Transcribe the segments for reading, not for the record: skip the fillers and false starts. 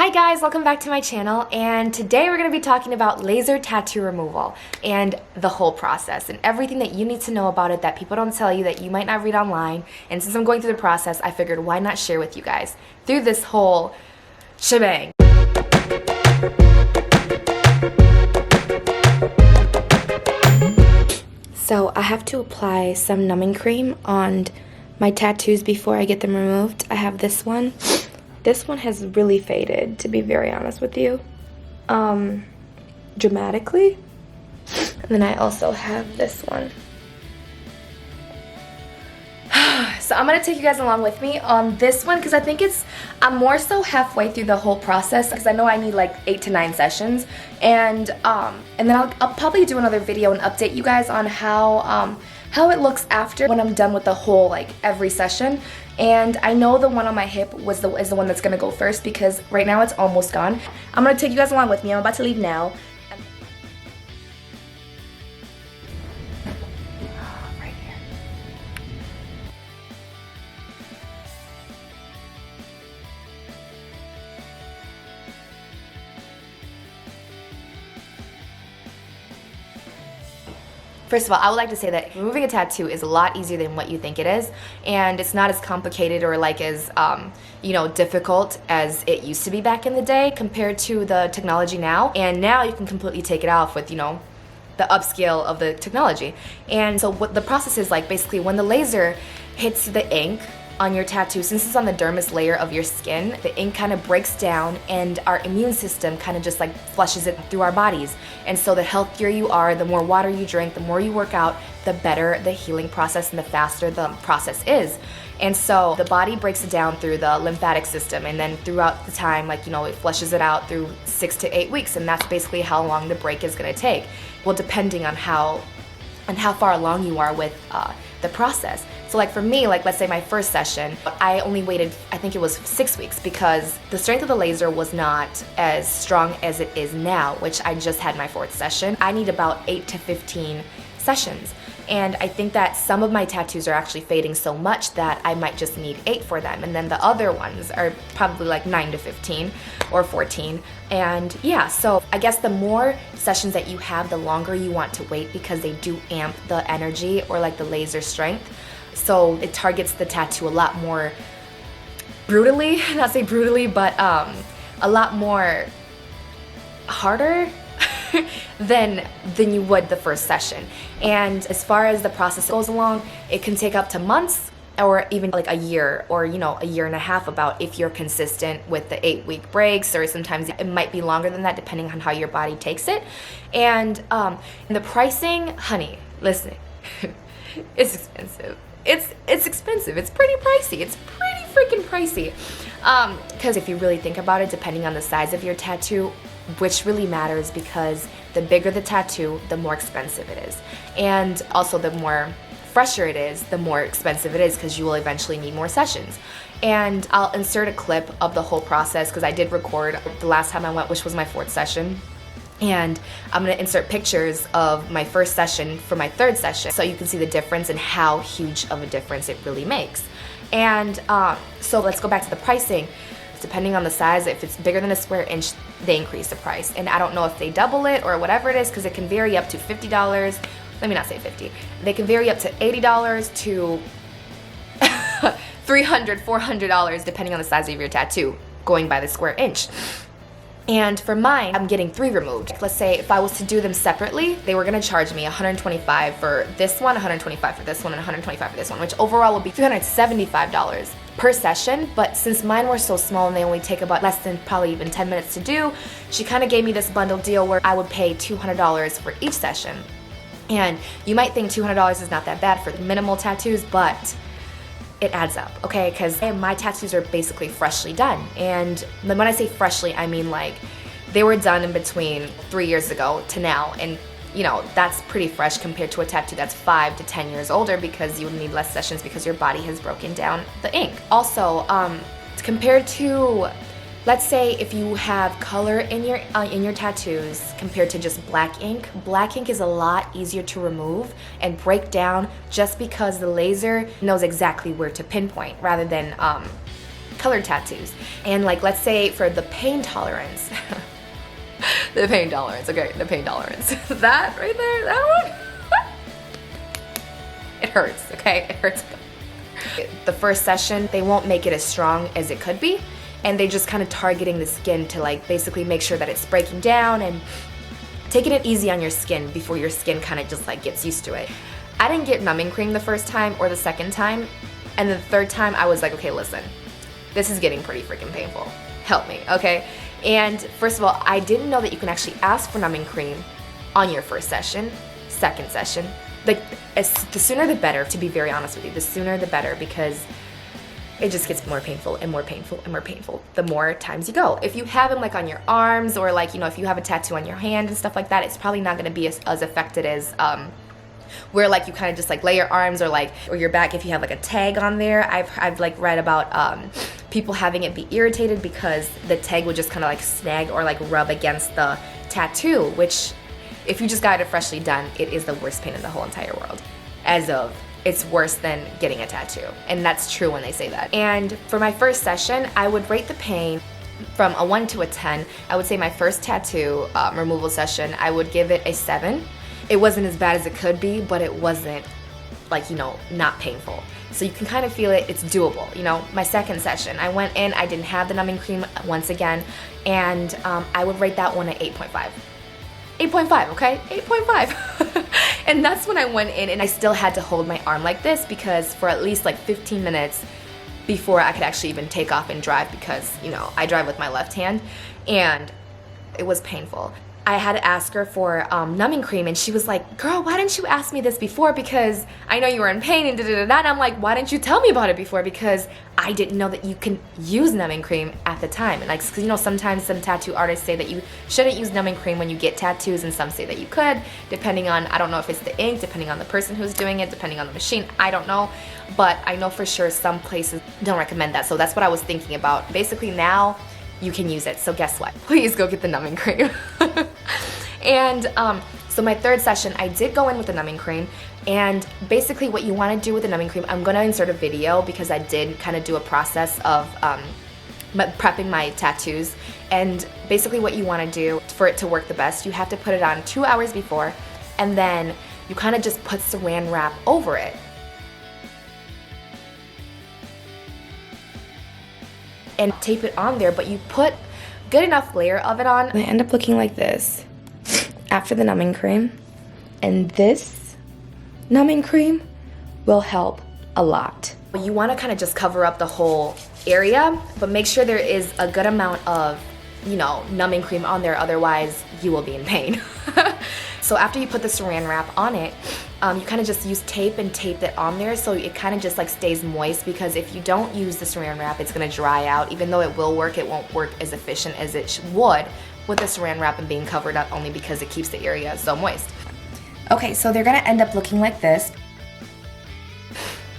Hi guys, welcome back to my channel, and today we're going to be talking about laser tattoo removal and the whole process and everything that you need to know about it that people don't tell you, that you might not read online. And since I'm going through the process, I figured why not share with you guys through this whole shebang. So I have to apply some numbing cream on my tattoos before I get them removed. I have this one. This one has really faded, to be very honest with you, dramatically. And then I also have this one. So I'm gonna take you guys along with me on this one because I think I'm more so halfway through the whole process because I know I need like 8 to 9 sessions, and then I'll probably do another video and update you guys on how it looks after when I'm done with the whole, like, every session. And I know the one on my hip is the one that's gonna go first because right now it's almost gone. I'm gonna take you guys along with me. I'm about to leave now. Right here. First of all, I would like to say that removing a tattoo is a lot easier than what you think it is, and it's not as complicated or like as difficult as it used to be back in the day compared to the technology now. And now you can completely take it off with, the upscale of the technology. And so what the process is like, basically when the laser hits the ink on your tattoo, since it's on the dermis layer of your skin, the ink kind of breaks down and our immune system kind of just like flushes it through our bodies. And so the healthier you are, the more water you drink, the more you work out, the better the healing process and the faster the process is. And so the body breaks it down through the lymphatic system, and then throughout the time, it flushes it out through 6 to 8 weeks, and that's basically how long the break is going to take. Well, depending on how far along you are with the process. So like for me, like let's say my first session, I only waited, I think it was 6 weeks, because the strength of the laser was not as strong as it is now, which I just had my 4th session. I need about 8 to 15 sessions. And I think that some of my tattoos are actually fading so much that I might just need 8 for them. And then the other ones are probably like 9 to 15 or 14. And yeah, so I guess the more sessions that you have, the longer you want to wait because they do amp the energy or like the laser strength. So it targets the tattoo a lot more brutally, not say brutally, but a lot more harder than you would the first session. And as far as the process goes along, it can take up to months or even like a year or a year and a half, about if you're consistent with the 8-week breaks, or sometimes it might be longer than that depending on how your body takes it. And the pricing, honey, listen, it's expensive. It's expensive. It's pretty pricey. It's pretty freaking pricey. Because if you really think about it, depending on the size of your tattoo, which really matters, because the bigger the tattoo, the more expensive it is. And also the more fresher it is, the more expensive it is, because you will eventually need more sessions. And I'll insert a clip of the whole process because I did record the last time I went, which was my 4th session. And I'm going to insert pictures of my first session for my 3rd session so you can see the difference and how huge of a difference it really makes. And so let's go back to the pricing. Depending on the size, if it's bigger than a square inch, they increase the price. And I don't know if they double it or whatever it is, because it can vary up to $50. Let me not say 50. They can vary up to $80 to $300, $400, depending on the size of your tattoo, going by the square inch. And for mine, I'm getting 3 removed. Let's say if I was to do them separately, they were gonna charge me $125 for this one, $125 for this one, and $125 for this one, which overall would be $375 per session. But since mine were so small and they only take about less than probably even 10 minutes to do, she kind of gave me this bundle deal where I would pay $200 for each session. And you might think $200 is not that bad for minimal tattoos, but it adds up, okay? Because my tattoos are basically freshly done. And when I say freshly, I mean like they were done in between 3 years ago to now. And that's pretty fresh compared to a tattoo that's 5 to 10 years older, because you would need less sessions because your body has broken down the ink. Also, compared to, let's say if you have color in your tattoos compared to just black ink is a lot easier to remove and break down, just because the laser knows exactly where to pinpoint, rather than colored tattoos. And like, let's say for the pain tolerance, the pain tolerance, okay, the pain tolerance. That right there, that one, it hurts, okay, it hurts. The first session, they won't make it as strong as it could be, and they just kind of targeting the skin to like basically make sure that it's breaking down and taking it easy on your skin before your skin kind of just like gets used to it. I didn't get numbing cream the first time or the second time, and the third time I was like, okay, listen, this is getting pretty freaking painful. Help me, okay? And first of all, I didn't know that you can actually ask for numbing cream on your first session, second session. Like, the sooner the better, to be very honest with you. The sooner the better, because it just gets more painful and more painful and more painful the more times you go. If you have them like on your arms, or like, you know, if you have a tattoo on your hand and stuff like that, it's probably not gonna be as affected as where like you kind of just like lay your arms, or like, or your back if you have like a tag on there. I've like read about people having it be irritated because the tag would just kind of like snag or like rub against the tattoo, which if you just got it freshly done, it is the worst pain in the whole entire world. As of, it's worse than getting a tattoo. And that's true when they say that. And for my first session, I would rate the pain from a 1 to a 10. I would say my first tattoo removal session, I would give it a 7. It wasn't as bad as it could be, but it wasn't like, you know, not painful. So you can kind of feel it, it's doable. You know, my second session, I went in, I didn't have the numbing cream once again, and I would rate that one at 8.5. 8.5, okay? 8.5. And that's when I went in and I still had to hold my arm like this, because for at least like 15 minutes before I could actually even take off and drive, because, you know, I drive with my left hand, and it was painful. I had to ask her for numbing cream, and she was like, girl, why didn't you ask me this before, because I know you were in pain and da-da-da-da. And I'm like, why didn't you tell me about it before, because I didn't know that you can use numbing cream at the time. And like, cause you know, sometimes some tattoo artists say that you shouldn't use numbing cream when you get tattoos, and some say that you could, depending on, I don't know if it's the ink, depending on the person who's doing it, depending on the machine, I don't know. But I know for sure some places don't recommend that. So that's what I was thinking about. Basically now, you can use it. So guess what? Please go get the numbing cream. And so my third session, I did go in with the numbing cream, and basically what you want to do with the numbing cream, I'm going to insert a video because I did kind of do a process of prepping my tattoos. And basically what you want to do for it to work the best, you have to put it on 2 hours before, and then you kind of just put saran wrap over it. And tape it on there, but you put good enough layer of it on. They end up looking like this after the numbing cream. And this numbing cream will help a lot. You want to kind of just cover up the whole area, but make sure there is a good amount of, you know, numbing cream on there, otherwise you will be in pain. So after you put the saran wrap on it, you kind of just use tape and tape it on there so it kind of just like stays moist, because if you don't use the saran wrap, it's going to dry out. Even though it will work, it won't work as efficient as it would with the saran wrap and being covered up, only because it keeps the area so moist. Okay, so they're going to end up looking like this.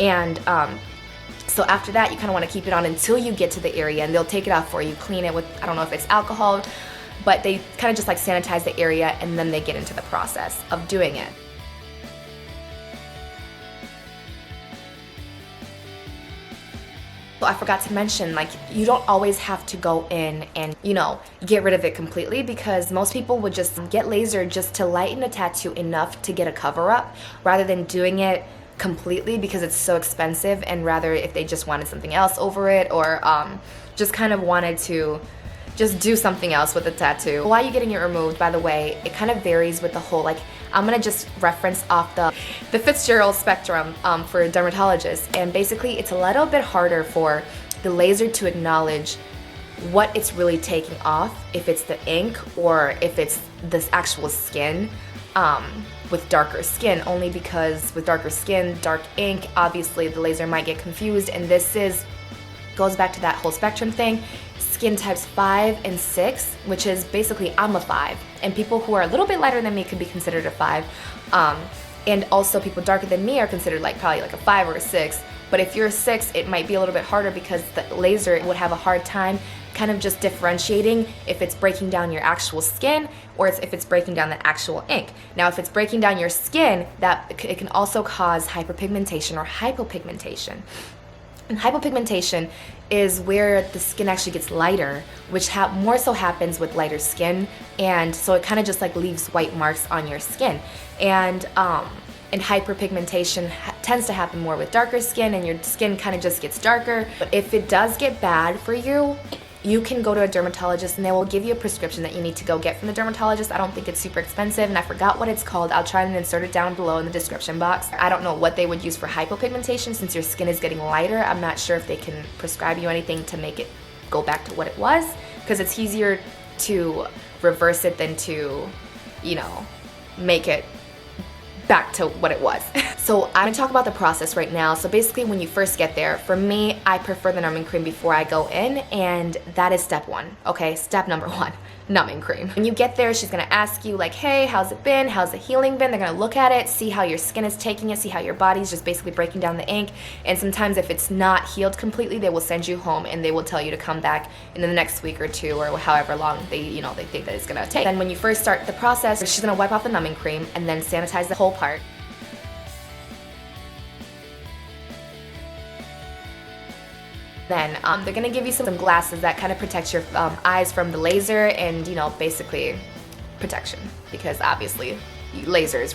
And so after that, you kind of want to keep it on until you get to the area, and they'll take it off for you, clean it with, I don't know if it's alcohol, but they kind of just like sanitize the area, and then they get into the process of doing it. I forgot to mention, like, you don't always have to go in and, you know, get rid of it completely, because most people would just get laser just to lighten the tattoo enough to get a cover up, rather than doing it completely because it's so expensive, and rather if they just wanted something else over it, or just kind of wanted to just do something else with the tattoo. While you're getting it removed, by the way, it kind of varies with the whole, like, I'm gonna just reference off the Fitzgerald spectrum for dermatologists, and basically it's a little bit harder for the laser to acknowledge what it's really taking off, if it's the ink or if it's this actual skin, with darker skin, only because with darker skin, dark ink, obviously the laser might get confused, and this goes back to that whole spectrum thing. Skin types 5 and 6, which is basically, I'm a 5, and people who are a little bit lighter than me could be considered a 5, and also people darker than me are considered like probably like a 5 or a 6. But if you're a 6, it might be a little bit harder, because the laser would have a hard time kind of just differentiating if it's breaking down your actual skin or if it's breaking down the actual ink. Now, if it's breaking down your skin, it can also cause hyperpigmentation or hypopigmentation. And hypopigmentation is where the skin actually gets lighter, which more so happens with lighter skin, and so it kind of just like leaves white marks on your skin. And hyperpigmentation tends to happen more with darker skin, and your skin kind of just gets darker. But if it does get bad for you, you can go to a dermatologist and they will give you a prescription that you need to go get from the dermatologist. I don't think it's super expensive, and I forgot what it's called. I'll try and insert it down below in the description box. I don't know what they would use for hypopigmentation since your skin is getting lighter. I'm not sure if they can prescribe you anything to make it go back to what it was, because it's easier to reverse it than to, you know, make it back to what it was. So I'm gonna talk about the process right now. So basically when you first get there, for me, I prefer the numbing cream before I go in, and that is step one, okay? Step number one, numbing cream. When you get there, she's gonna ask you like, hey, how's it been? How's the healing been? They're gonna look at it, see how your skin is taking it, see how your body's just basically breaking down the ink. And sometimes if it's not healed completely, they will send you home and they will tell you to come back in the next week or two, or however long they think that it's gonna take. Then when you first start the process, she's gonna wipe off the numbing cream and then sanitize the whole part. Then they're gonna give you some glasses that kind of protect your eyes from the laser, and basically protection, because obviously laser is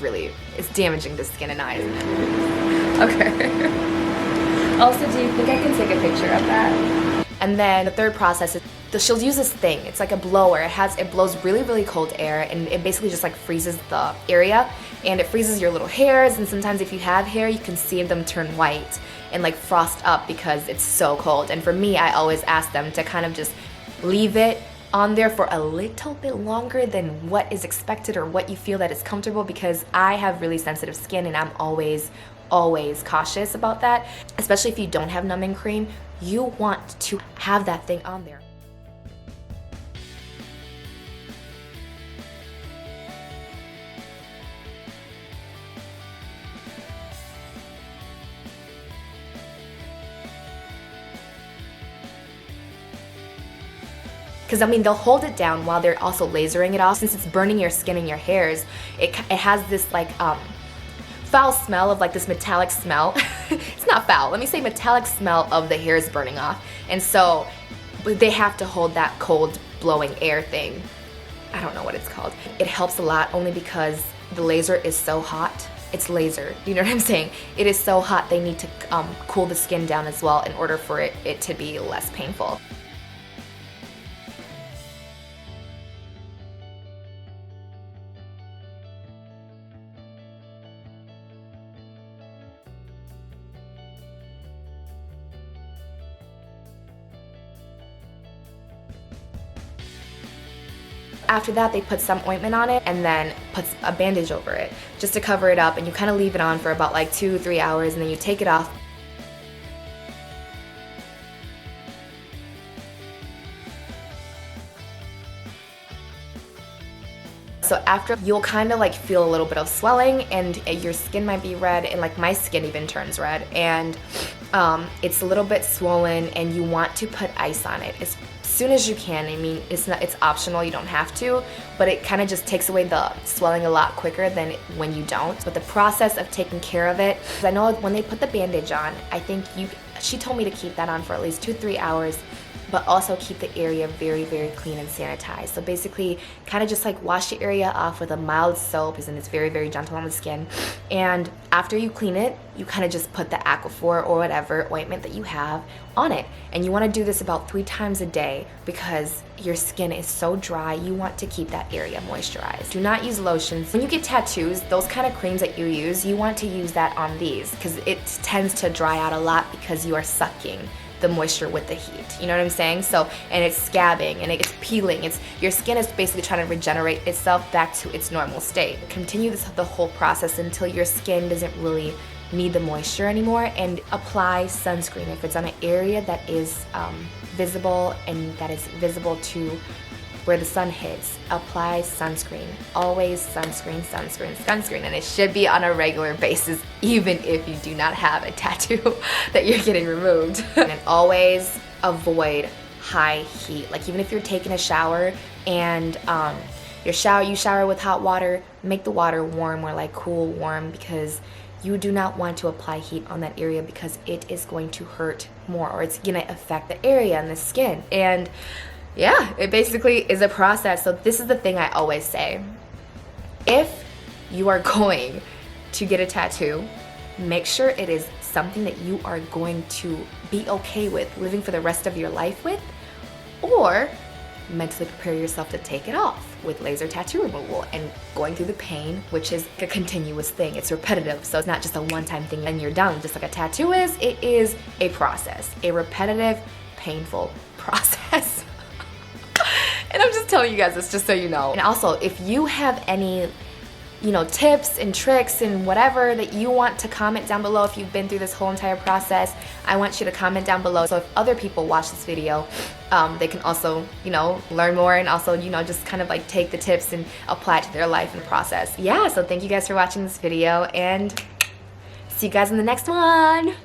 damaging the skin and eyes. Okay. Also, do you think I can take a picture of that? And then the third process is she'll use this thing. It's like a blower. It blows really, really cold air, and it basically just like freezes the area, and it freezes your little hairs. And sometimes if you have hair, you can see them turn white and like frost up because it's so cold. And for me, I always ask them to kind of just leave it on there for a little bit longer than what is expected or what you feel that is comfortable, because I have really sensitive skin and I'm always cautious about that. Especially if you don't have numbing cream, you want to have that thing on there. Because they'll hold it down while they're also lasering it off. Since it's burning your skin and your hairs, it has this like foul smell of like this metallic smell. It's not foul, let me say metallic smell of the hairs burning off. And so they have to hold that cold blowing air thing. I don't know what it's called. It helps a lot only because the laser is so hot. It's laser, you know what I'm saying? It is so hot, they need to cool the skin down as well in order for it to be less painful. After that, they put some ointment on it and then put a bandage over it just to cover it up, and you kind of leave it on for about like 2-3 hours, and then you take it off. So after, you'll kind of like feel a little bit of swelling, and your skin might be red, and like my skin even turns red, and it's a little bit swollen, and you want to put ice on it as soon as you can. I mean, it's optional, you don't have to, but it kind of just takes away the swelling a lot quicker than when you don't. But the process of taking care of it, I know when they put the bandage on, I think she told me to keep that on for at least 2-3 hours, but also keep the area very, very clean and sanitized. So basically, kind of just like wash the area off with a mild soap, and it's very, very gentle on the skin. And after you clean it, you kind of just put the Aquaphor or whatever ointment that you have on it. And you want to do this about 3 times a day because your skin is so dry, you want to keep that area moisturized. Do not use lotions. When you get tattoos, those kind of creams that you use, you want to use that on these because it tends to dry out a lot because you are sucking the moisture with the heat, you know what I'm saying? So, and it's scabbing and it's peeling. Your skin is basically trying to regenerate itself back to its normal state. Continue the whole process until your skin doesn't really need the moisture anymore, and apply sunscreen if it's on an area that is visible and that is visible to where the sun hits. Apply sunscreen. Always sunscreen, sunscreen, sunscreen, and it should be on a regular basis even if you do not have a tattoo that you're getting removed. And always avoid high heat. Like even if you're taking a shower and you shower with hot water, make the water warm or like cool warm, because you do not want to apply heat on that area because it is going to hurt more, or it's gonna affect the area and the skin. And yeah, it basically is a process. So this is the thing I always say. If you are going to get a tattoo, make sure it is something that you are going to be okay with living for the rest of your life with, or mentally prepare yourself to take it off with laser tattoo removal and going through the pain, which is a continuous thing. It's repetitive, so it's not just a one-time thing and you're done. Just like a tattoo is, it is a process, a repetitive, painful process. And I'm just telling you guys this just so you know. And also, if you have any, you know, tips and tricks and whatever that you want to comment down below, if you've been through this whole entire process, I want you to comment down below. So if other people watch this video, they can also, you know, learn more and also, you know, just kind of like take the tips and apply it to their life and process. Yeah, so thank you guys for watching this video and see you guys in the next one.